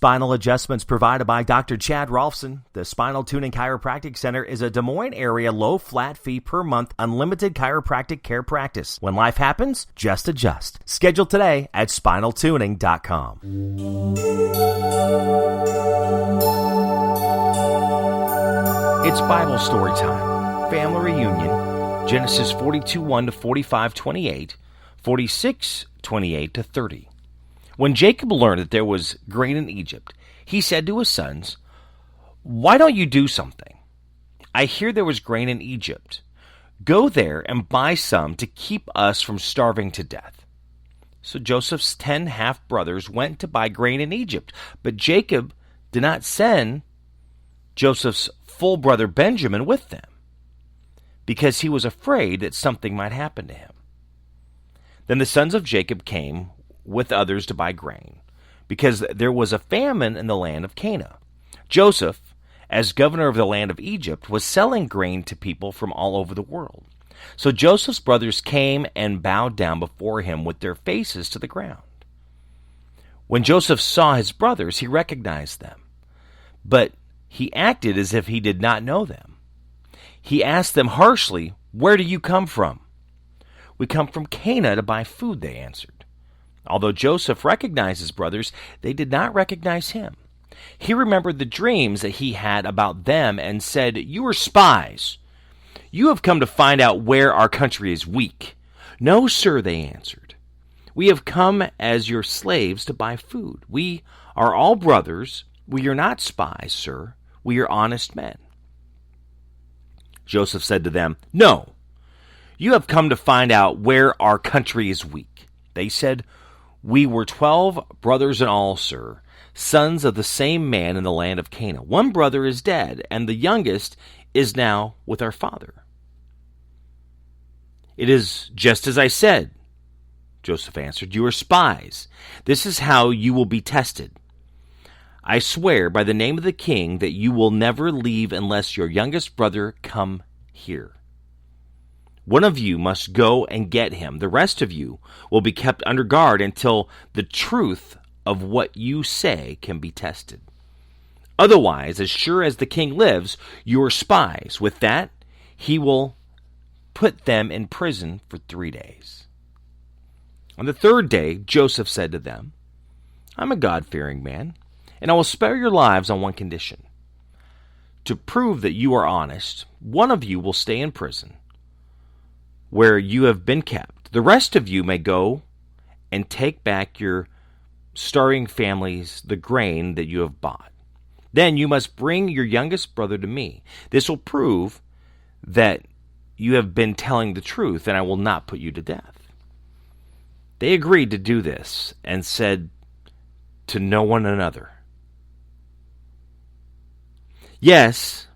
Spinal adjustments provided by Dr. Chad Rolfson. The Spinal Tuning Chiropractic Center is a Des Moines area low flat fee per month unlimited chiropractic care practice. When life happens, just adjust. Schedule today at spinaltuning.com. It's Bible story time. Family reunion. Genesis 42:1 to 45:28, 46:28 to 30. When Jacob learned that there was grain in Egypt, he said to his sons, "Why don't you do something? I hear there was grain in Egypt. Go there and buy some to keep us from starving to death." So Joseph's 10 half-brothers went to buy grain in Egypt, but Jacob did not send Joseph's full brother Benjamin with them, because he was afraid that something might happen to him. Then the sons of Jacob came with others to buy grain, because there was a famine in the land of Canaan. Joseph, as governor of the land of Egypt, was selling grain to people from all over the world. So Joseph's brothers came and bowed down before him with their faces to the ground. When Joseph saw his brothers, he recognized them, but he acted as if he did not know them. He asked them harshly, "Where do you come from?" "We come from Canaan to buy food," they answered. Although Joseph recognized his brothers, they did not recognize him. He remembered the dreams that he had about them and said, "You are spies. You have come to find out where our country is weak." "No, sir," they answered. "We have come as your slaves to buy food. We are all brothers. We are not spies, sir. We are honest men." Joseph said to them, "No, you have come to find out where our country is weak." They said, "We were 12 brothers in all, sir, sons of the same man in the land of Canaan. One brother is dead, and the youngest is now with our father." "It is just as I said," Joseph answered. "You are spies. This is how you will be tested. I swear by the name of the king that you will never leave unless your youngest brother come here. One of you must go and get him. The rest of you will be kept under guard until the truth of what you say can be tested. Otherwise, as sure as the king lives, you are spies." With that, he will put them in prison for 3 days. On the 3rd day, Joseph said to them, "I'm a God-fearing man, and I will spare your lives on one condition. To prove that you are honest, one of you will stay in prison where you have been kept. The rest of you may go and take back your starving families the grain that you have bought. Then you must bring your youngest brother to me. This will prove that you have been telling the truth, and I will not put you to death." They agreed to do this and said to no one another, "Yes,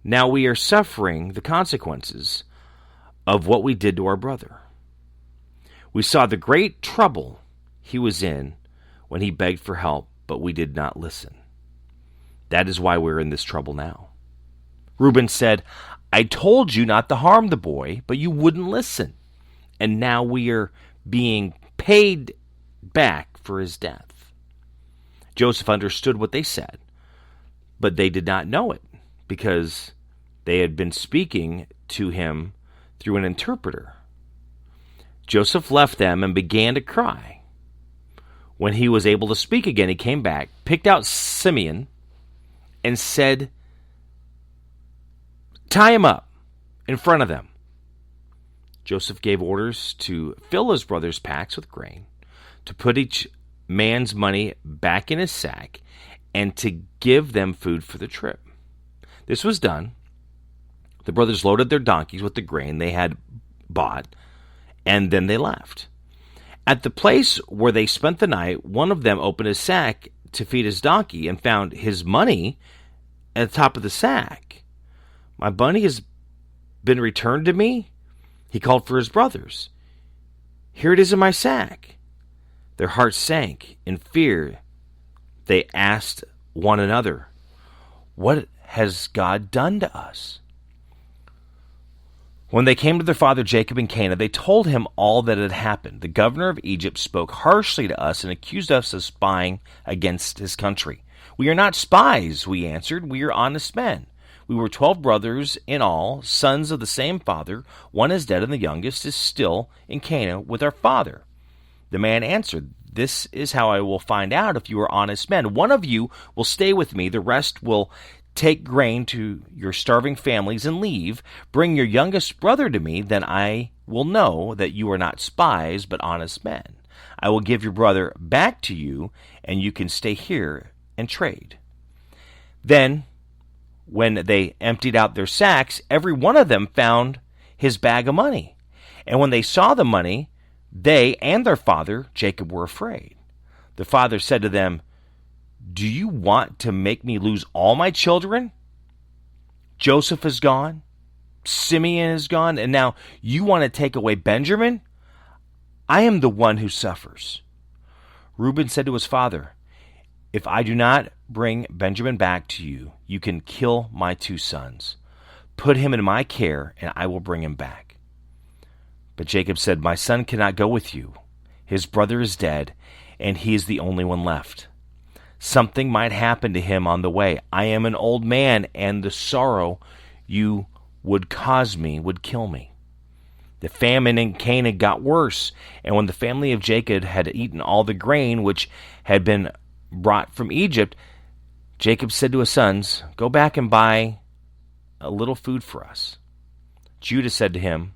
now we are suffering the consequences of what we did to our brother. We saw the great trouble he was in when he begged for help, but we did not listen. That is why we're in this trouble now." Reuben said, "I told you not to harm the boy, but you wouldn't listen, and now we are being paid back for his death." Joseph understood what they said, but they did not know it, because they had been speaking to him through an interpreter. Joseph left them and began to cry. When he was able to speak again, he came back, picked out Simeon, and said, "Tie him up in front of them." Joseph gave orders to fill his brothers' packs with grain, to put each man's money back in his sack, and to give them food for the trip. This was done. The brothers loaded their donkeys with the grain they had bought, and then they left. At the place where they spent the night, one of them opened his sack to feed his donkey and found his money at the top of the sack. "My money has been returned to me?" He called for his brothers. "Here it is in my sack." Their hearts sank in fear. They asked one another, "What has God done to us?" When they came to their father Jacob in Canaan, they told him all that had happened. The governor of Egypt spoke harshly to us and accused us of spying against his country. We are not spies, we answered. We are honest men. We were 12 brothers in all, sons of the same father. One is dead, and the youngest is still in Canaan with our father. The man answered, This is how I will find out if you are honest men. One of you will stay with me, the rest will take grain to your starving families and leave. Bring your youngest brother to me, then I will know that you are not spies, but honest men. I will give your brother back to you, and you can stay here and trade. Then, when they emptied out their sacks, every one of them found his bag of money. And when they saw the money, they and their father, Jacob, were afraid. The father said to them, Do you want to make me lose all my children? Joseph is gone, Simeon is gone, and now you want to take away Benjamin? I am the one who suffers. Reuben said to his father, If I do not bring Benjamin back to you, you can kill my 2 sons. Put him in my care, and I will bring him back. But Jacob said, My son cannot go with you. His brother is dead, and he is the only one left. Something might happen to him on the way. I am an old man, and the sorrow you would cause me would kill me. The famine in Canaan got worse, and when the family of Jacob had eaten all the grain which had been brought from Egypt, Jacob said to his sons, Go back and buy a little food for us. Judah said to him,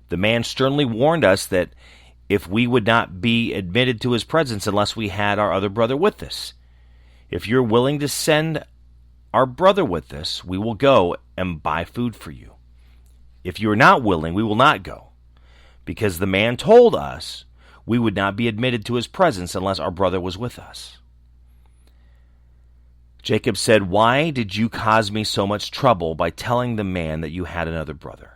The man sternly warned us that if we would not be admitted to his presence unless we had our other brother with us. If you're willing to send our brother with us, we will go and buy food for you. If you are not willing, we will not go, because the man told us we would not be admitted to his presence unless our brother was with us. Jacob said, Why did you cause me so much trouble by telling the man that you had another brother?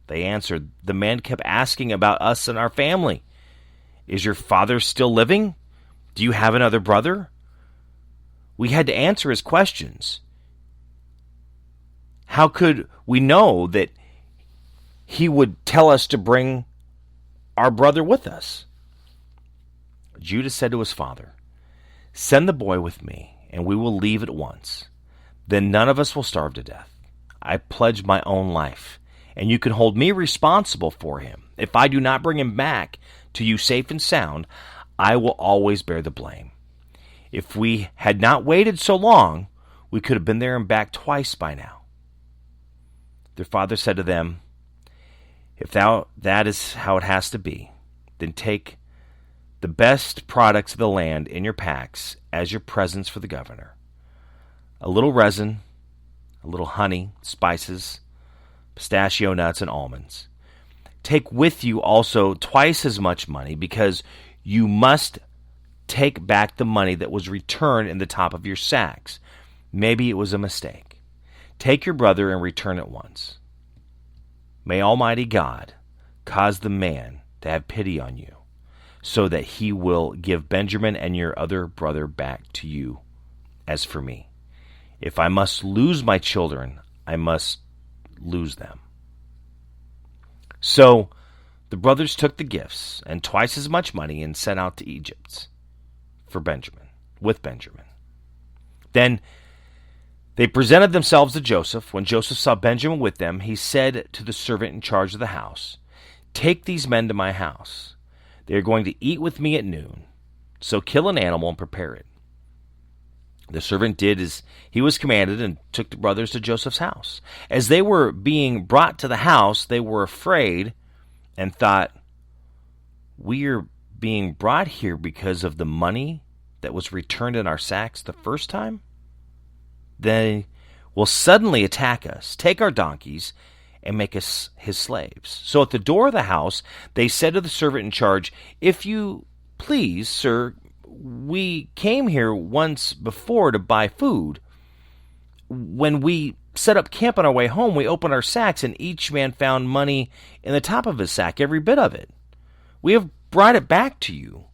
They answered, The man kept asking about us and our family. Is your father still living? Do you have another brother? We had to answer his questions. How could we know that he would tell us to bring our brother with us? Judah said to his father, Send the boy with me, and we will leave at once. Then none of us will starve to death. I pledge my own life, and you can hold me responsible for him. If I do not bring him back to you safe and sound, I will always bear the blame. If we had not waited so long, we could have been there and back twice by now. Their father said to them, If that is how it has to be, then take the best products of the land in your packs as your presents for the governor. A little resin, a little honey, spices, pistachio nuts, and almonds. Take with you also twice as much money, because you must take back the money that was returned in the top of your sacks. Maybe it was a mistake. Take your brother and return at once. May Almighty God cause the man to have pity on you, so that he will give Benjamin and your other brother back to you. As for me, if I must lose my children, I must lose them. So the brothers took the gifts and twice as much money and set out to Egypt with Benjamin. Then they presented themselves to Joseph. When Joseph saw Benjamin with them, he said to the servant in charge of the house, Take these men to my house. They are going to eat with me at noon. So kill an animal and prepare it. The servant did as he was commanded and took the brothers to Joseph's house. As they were being brought to the house, they were afraid and thought, We are being brought here because of the money that was returned in our sacks the first time? They will suddenly attack us, take our donkeys, and make us his slaves. So at the door of the house, they said to the servant in charge, If you please, sir, we came here once before to buy food. When we set up camp on our way home, we opened our sacks, and each man found money in the top of his sack, every bit of it. We have brought it back to you.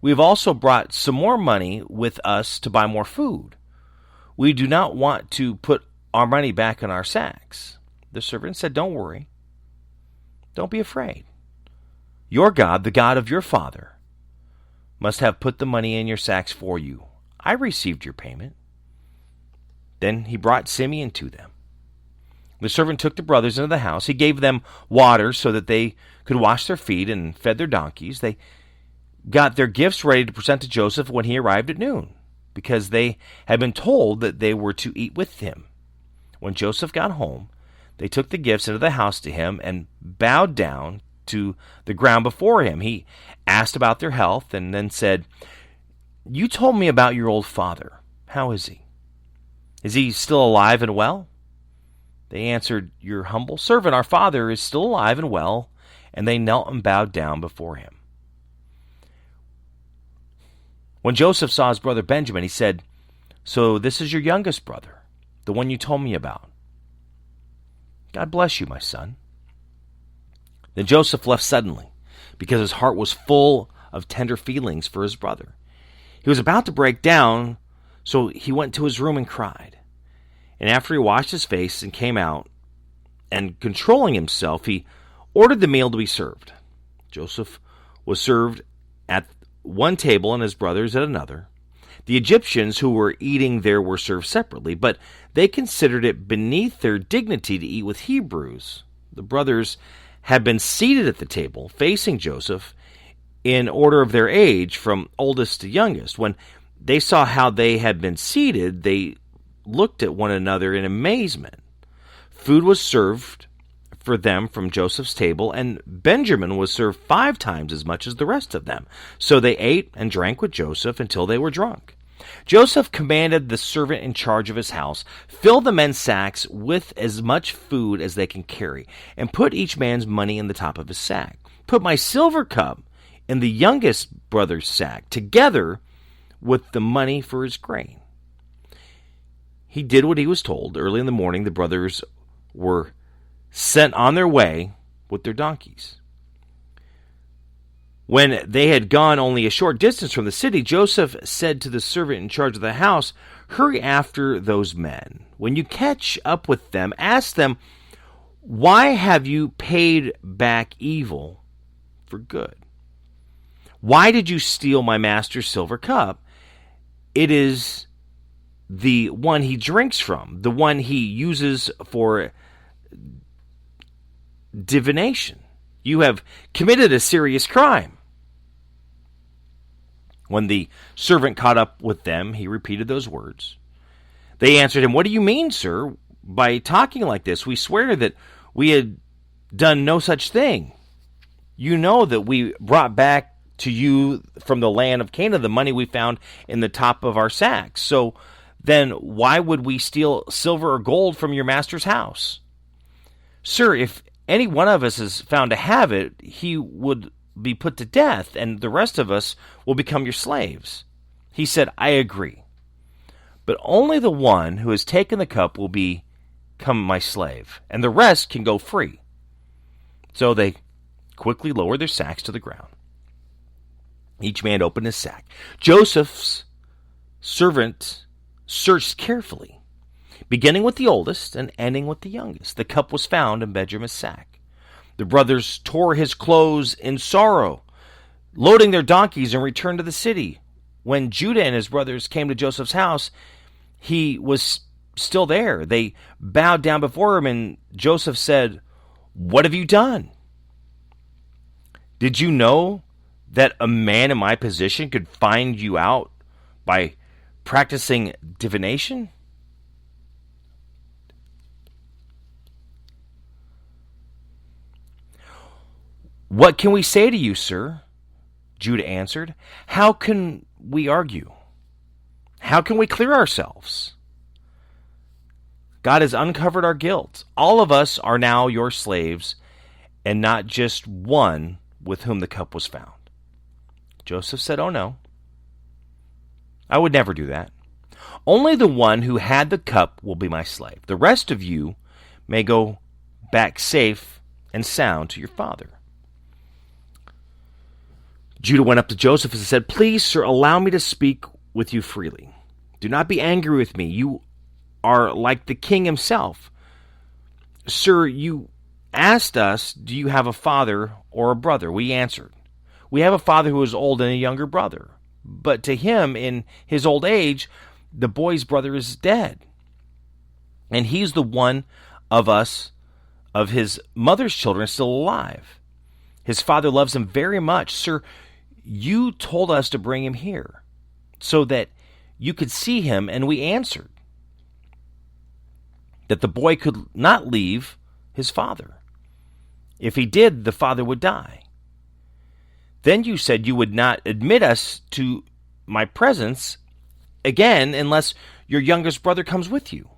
We have also brought some more money with us to buy more food. We do not want to put our money back in our sacks. the servant, said, "Don't worry. Don't be afraid. Your God, the God of your father, must have put the money in your sacks for you. I received your payment." Then he brought Simeon to them. The servant took the brothers into the house. He gave them water so that they could wash their feet and fed their donkeys. They got their gifts ready to present to Joseph when he arrived at noon, because they had been told that they were to eat with him. When Joseph got home, they took the gifts into the house to him and bowed down to the ground before him. He asked about their health and then said, "You told me about your old father. How is he? Is he still alive and well?" They answered, "Your humble servant, our father, is still alive and well." And they knelt and bowed down before him. When Joseph saw his brother Benjamin, he said, "So this is your youngest brother, the one you told me about. God bless you, my son." Then Joseph left suddenly, because his heart was full of tender feelings for his brother. He was about to break down, so he went to his room and cried. And after he washed his face and came out, and controlling himself, he ordered the meal to be served. Joseph was served at one table and his brothers at another. The Egyptians who were eating there were served separately, but they considered it beneath their dignity to eat with Hebrews. The brothers had been seated at the table, facing Joseph, in order of their age, from oldest to youngest. When they saw how they had been seated, they looked at one another in amazement. Food was served for them from Joseph's table, and Benjamin was served 5 times as much as the rest of them. So they ate and drank with Joseph until they were drunk. Joseph commanded the servant in charge of his house, "Fill the men's sacks with as much food as they can carry, and put each man's money in the top of his sack. Put my silver cup in the youngest brother's sack, together with the money for his grain." He did what he was told. Early in the morning, the brothers were sent on their way with their donkeys. When they had gone only a short distance from the city, Joseph said to the servant in charge of the house, "Hurry after those men. When you catch up with them, ask them, 'Why have you paid back evil for good? Why did you steal my master's silver cup? It is the one he drinks from, the one he uses for divination. You have committed a serious crime.'" When the servant caught up with them, he repeated those words. They answered him, "What do you mean, sir, by talking like this? We swear that we had done no such thing. You know that we brought back to you from the land of Canaan the money we found in the top of our sacks. So then why would we steal silver or gold from your master's house? Sir, if any one of us is found to have it, he would be put to death, and the rest of us will become your slaves." He said, "I agree, but only the one who has taken the cup will become my slave, and the rest can go free." So they quickly lowered their sacks to the ground. Each man opened his sack. Joseph's servant searched carefully, beginning with the oldest and ending with the youngest. The cup was found in Benjamin's sack. The brothers tore his clothes in sorrow, loading their donkeys, and returned to the city. When Judah and his brothers came to Joseph's house, he was still there. They bowed down before him, and Joseph said, "What have you done? Did you know that a man in my position could find you out by practicing divination?" "What can we say to you, sir?" Judah answered. "How can we argue? How can we clear ourselves? God has uncovered our guilt. All of us are now your slaves, and not just one with whom the cup was found." Joseph said, "Oh no, I would never do that. Only the one who had the cup will be my slave. The rest of you may go back safe and sound to your father." Judah went up to Joseph and said, "Please, sir, allow me to speak with you freely. Do not be angry with me. You are like the king himself. Sir, you asked us, do you have a father or a brother? We answered, we have a father who is old and a younger brother. But to him, in his old age, the boy's brother is dead. And he's the one of us, of his mother's children, still alive. His father loves him very much. Sir, you told us to bring him here so that you could see him, and we answered that the boy could not leave his father. If he did, the father would die. Then you said you would not admit us to my presence again unless your youngest brother comes with you.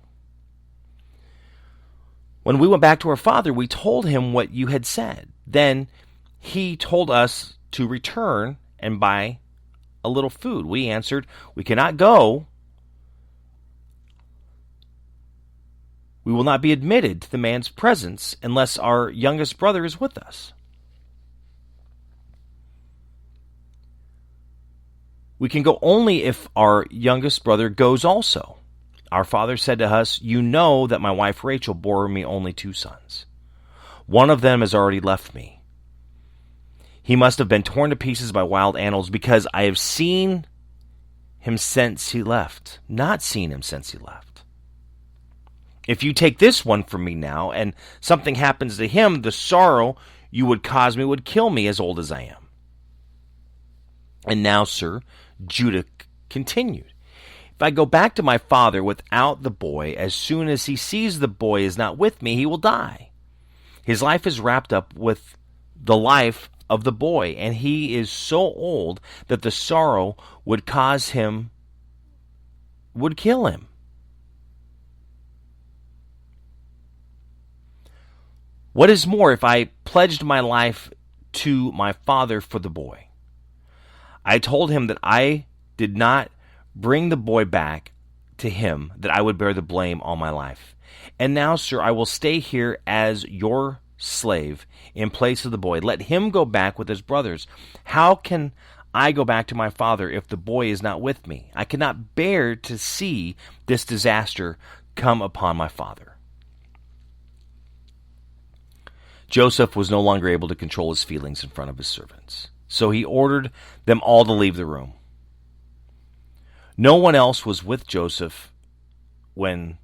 When we went back to our father, we told him what you had said. Then he told us to return and buy a little food. We answered, we cannot go. We will not be admitted to the man's presence unless our youngest brother is with us. We can go only if our youngest brother goes also. Our father said to us, you know that my wife Rachel bore me only 2 sons. One of them has already left me. He must have been torn to pieces by wild animals, because I have seen him since he left, not seen him since he left. If you take this one from me now, and something happens to him, the sorrow you would cause me would kill me, as old as I am. And now, sir, Judah continued, if I go back to my father without the boy, as soon as he sees the boy is not with me, he will die. His life is wrapped up with the life of the boy, and he is so old that the sorrow would kill him. What is more, if I pledged my life to my father for the boy? I told him that I did not bring the boy back to him, that I would bear the blame all my life. And now, sir, I will stay here as your slave in place of the boy. Let him go back with his brothers. How can I go back to my father if the boy is not with me? I cannot bear to see this disaster come upon my father. Joseph was no longer able to control his feelings in front of his servants, so he ordered them all to leave the room. No one else was with Joseph when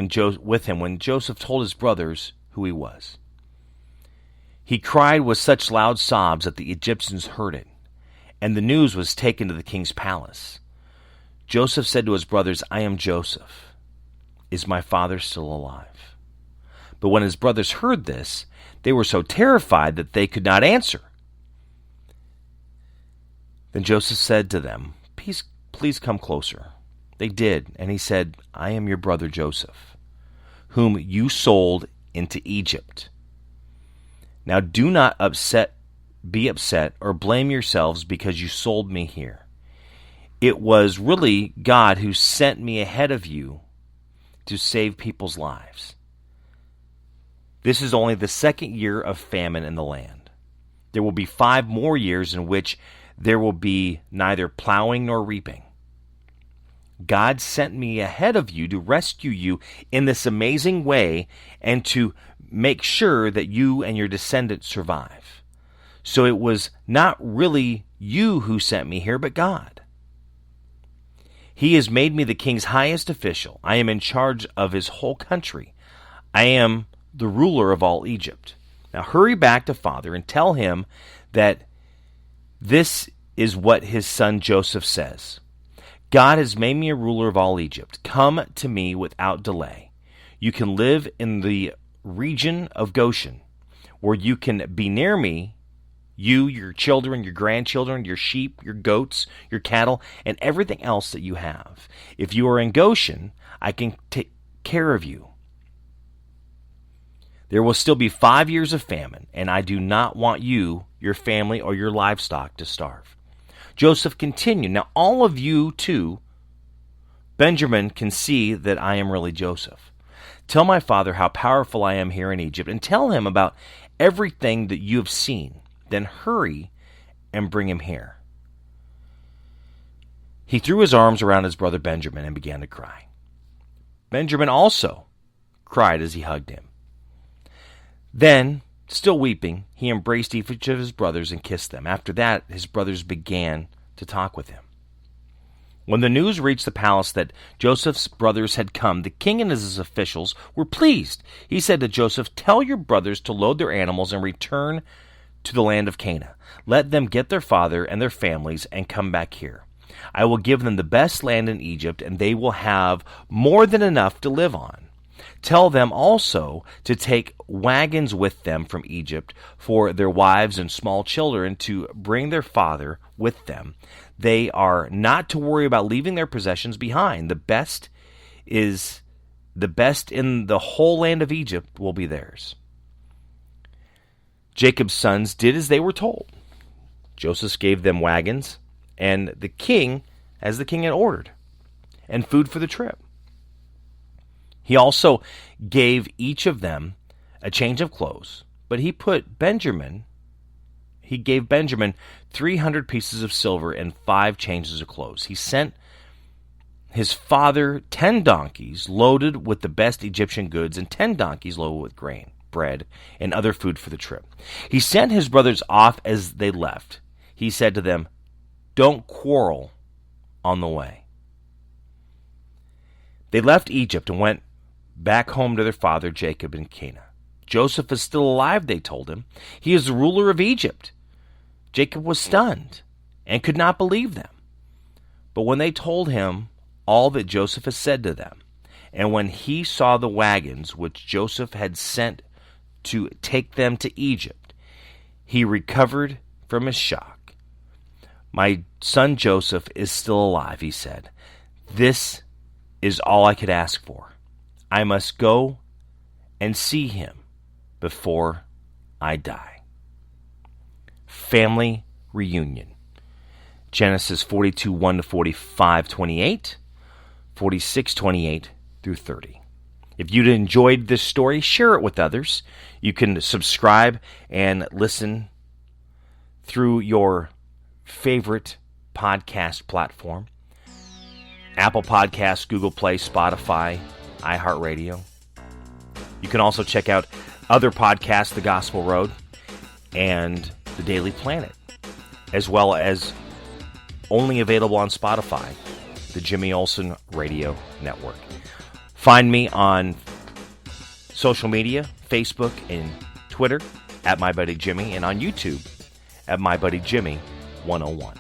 Joseph told his brothers who he was. He cried with such loud sobs that the Egyptians heard it, and the news was taken to the king's palace. Joseph said to his brothers, I am Joseph. Is my father still alive? But when his brothers heard this, they were so terrified that they could not answer. Then Joseph said to them, Please come closer. They did, and he said, I am your brother Joseph, whom you sold into Egypt. Now do not be upset or blame yourselves because you sold me here. It was really God who sent me ahead of you to save people's lives. This is only the 2nd year of famine in the land. There will be 5 more years in which there will be neither plowing nor reaping. God sent me ahead of you to rescue you in this amazing way and to make sure that you and your descendants survive. So it was not really you who sent me here, but God. He has made me the king's highest official. I am in charge of his whole country. I am the ruler of all Egypt. Now hurry back to father and tell him that this is what his son Joseph says. God has made me a ruler of all Egypt. Come to me without delay. You can live in the region of Goshen, where you can be near me, you, your children, your grandchildren, your sheep, your goats, your cattle, and everything else that you have. If you are in Goshen, I can take care of you. There will still be 5 years of famine, and I do not want you, your family, or your livestock to starve. Joseph continued, Now all of you, too, Benjamin, can see that I am really Joseph. Tell my father how powerful I am here in Egypt, and tell him about everything that you have seen. Then hurry and bring him here. He threw his arms around his brother Benjamin and began to cry. Benjamin also cried as he hugged him. Then, still weeping, he embraced each of his brothers and kissed them. After that, his brothers began to talk with him. When the news reached the palace that Joseph's brothers had come, the king and his officials were pleased. He said to Joseph, "Tell your brothers to load their animals and return to the land of Canaan. Let them get their father and their families and come back here. I will give them the best land in Egypt, and they will have more than enough to live on. Tell them also to take wagons with them from Egypt for their wives and small children to bring their father with them. They are not to worry about leaving their possessions behind. The best in the whole land of Egypt will be theirs." Jacob's sons did as they were told. Joseph gave them wagons and the king had ordered, and food for the trip. He also gave each of them a change of clothes, but he gave Benjamin 300 pieces of silver and 5 changes of clothes. He sent his father 10 donkeys loaded with the best Egyptian goods and 10 donkeys loaded with grain, bread, and other food for the trip. He sent his brothers off as they left. He said to them, "Don't quarrel on the way." They left Egypt and went back home to their father Jacob in Canaan. "Joseph is still alive," they told him. "He is the ruler of Egypt." Jacob was stunned and could not believe them. But when they told him all that Joseph had said to them, and when he saw the wagons which Joseph had sent to take them to Egypt, he recovered from his shock. "My son Joseph is still alive," he said. "This is all I could ask for. I must go and see him before I die." Family reunion. Genesis 42, 1 to 45, 28, 46, 28 through 30. If you enjoyed this story, share it with others. You can subscribe and listen through your favorite podcast platform. Apple Podcasts, Google Play, Spotify, iHeartRadio. You can also check out other podcasts, The Gospel Road and The Daily Planet, as well as only available on Spotify, the Jimmy Olsen Radio Network. Find me on social media, Facebook and Twitter at MyBuddyJimmy, and on YouTube at MyBuddyJimmy101.